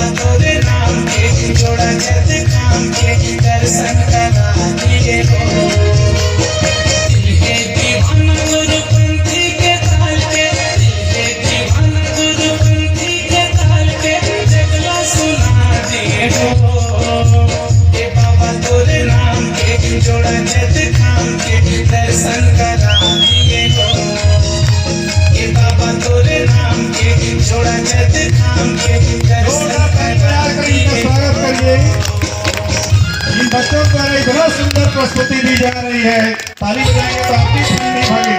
बाबा तोरे नाम के जोड़ा जद काम के दर्शन करा दिए हो। दिल है दीवाना गुरुपंथी के ताल के, दिल है दीवाना गुरुपंथी के ताल के, जगला सुना दिए हो। ये बाबा तोरे नाम के जोड़ा जद काम के दर्शन करा दिए हो। ये बाबा तोरे नाम के जोड़ा जद काम के दर्शन करा दिए हो। स्वागत करिए। इन बच्चों द्वारा इतना सुंदर प्रस्तुति दी जा रही है, ताली बजाएंगे तो आपकी खुशी नहीं भागे।